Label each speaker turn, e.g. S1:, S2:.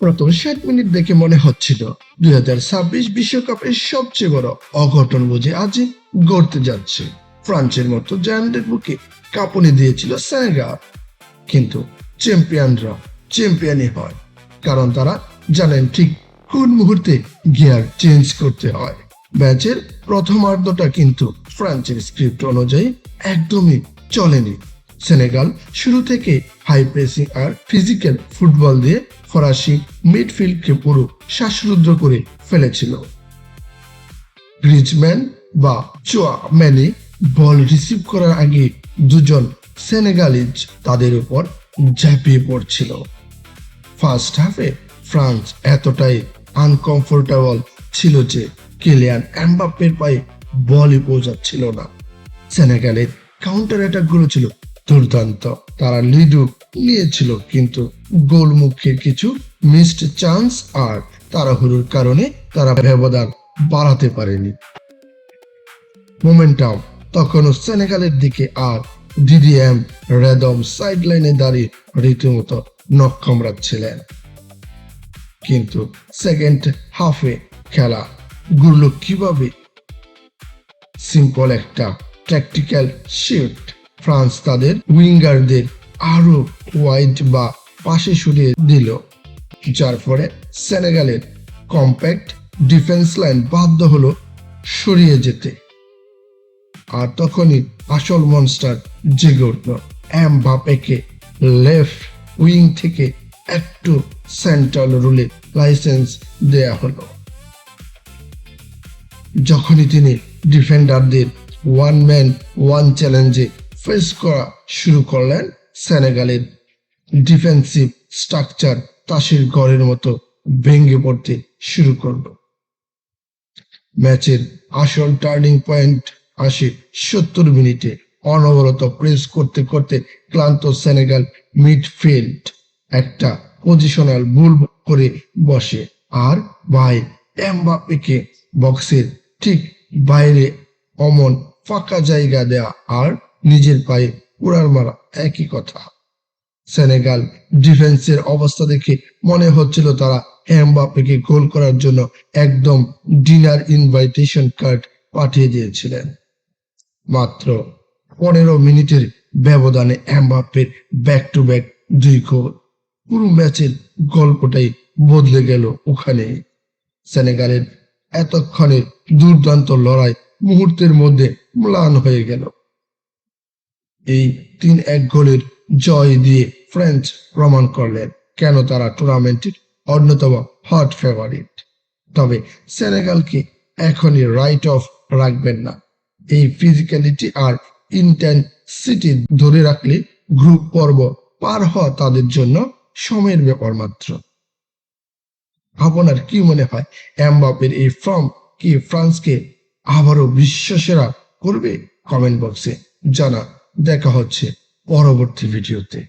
S1: প্রথম ৬০ মিনিট দেখে মনে হচ্ছিল ২০২৬ বিশ্বকাপের সবচেয়ে বড় অঘটন বুঝে আজই ঘটতে যাচ্ছে। ফ্রান্সের মতো জায়ান্টের বুকে কাঁপুনি দিয়েছিল সেনেগাল, কিন্তু চ্যাম্পিয়নরা চ্যাম্পিয়নই হয়, কারণ তারা জানেন ঠিক কোন মুহূর্তে গিয়ার চেঞ্জ করতে হয়। ম্যাচের প্রথমার্ধটা কিন্তু ফ্রান্সের স্ক্রিপ্ট অনুযায়ী একদমই চলেনি। সেনেগাল শুরু থেকে হাই প্রেসিং আর ফিজিক্যাল ফুটবল দিয়ে ফরাসি মিডফিল্ডকে পুরো শ্বাসরুদ্ধ করে ফেলেছিল। গ্রিজম্যান বা চোয়ামেনি বল রিসিভ করার আগে দুজন সেনেগালিজ তাদের উপর ঝাঁপিয়ে পড়ছিল। ফার্স্ট হাফে ফ্রান্স এতটাই আনকমফোর্টেবল ছিল যে কিলিয়ান এমবাপ্পের পায়ে বলই পৌঁছাচ্ছিল না। সেনেগালের কাউন্টার অ্যাটাক গুলো ছিল দুর্দান্ত, তারা লিডও নিয়েছিল, কিন্তু গোলমুখের কিছু মিসড চান্স আর তাড়াহুড়োর কারণে তারা ব্যবধান বাড়াতে পারেনি। মোমেন্টাম তখনও সেনেগালের দিকে, আর ডিডিএম রেদম সাইডলাইনে দাঁড়িয়ে রীতিমতো নখ কামড়াচ্ছিলেন। কিন্তু সেকেন্ড হাফে খেলা ঘুরল কিভাবে? সিম্পল একটা ট্যাকটিক্যাল শিফট। ফ্রান্স তাদের উইঙ্গারদের আরো ওয়াইড বা পাশে সরিয়ে দিল, যার ফলে সেনেগালের কম্প্যাক্ট ডিফেন্স লাইন বাধ্য হলো সরিয়ে যেতে। আর তখনই আসল মনস্টার জেগে উঠল। এমবাপ্পেকে লেফট উইং থেকে একটু সেন্ট্রাল রুলে লাইসেন্স দেয়া হলো। যখনই তিনি ডিফেন্ডারদের ওয়ান ম্যান ওয়ান চ্যালেঞ্জে ফেস করা শুরু করলেন, সেনেগালের ডিফেন্সিভ স্ট্রাকচার তাসের ঘরের মতো ভেঙে পড়তে শুরু করলো। ম্যাচের আসল টার্নিং পয়েন্ট আসে ৭০ মিনিটে। অনবরত প্রেস করতে করতে ক্লান্ত সেনেগাল মিডফিল্ড একটা পজিশনাল ভুল করে বসে, আর ভাই এমবাপ্পেকে বক্সের ঠিক বাইরে অমন ফাঁকা জায়গা দেয়া আর নিজের পায়ে উড়ার মারা একই কথা। সেনেগাল ডিফেন্সের অবস্থা দেখে মনে হচ্ছিল তারা এমবাপ্পেকে গোল করার জন্য একদম ডিনার ইনভাইটেশন কার্ড পাঠিয়ে দিয়েছিলেন। মাত্র ১৫ মিনিটের ব্যবধানে এমবাপ্পের ব্যাক টু ব্যাক ২ গোল। পুরো ম্যাচের গল্পটাই বদলে গেল ওখানে। সেনেগালের এতক্ষণের দুর্দান্ত লড়াই মুহূর্তের মধ্যে ম্লান হয়ে গেল। এই ৩-১ গোলের জয় দিয়ে ফ্রেঞ্চ প্রমাণ করলেন কেন তারা টুর্নামেন্টের অন্যতম হট ফেভারিট। তবে সেনেগালকে এখনই রাইট অফ রাখবেন না। এই ফিজিক্যালিটি আর ইন্টেন্সিটি ধরে রাখলে গ্রুপ পর্ব পার হওয়া তাদের জন্য সময়ের ব্যাপার মাত্র। আপনার কি মনে হয়, এমবাপ্পের এই ফর্ম কি ফ্রান্সকে আবারও বিশ্বসেরা করবে? কমেন্ট বক্সে জানা। দেখা হচ্ছে পরবর্তী ভিডিওতে।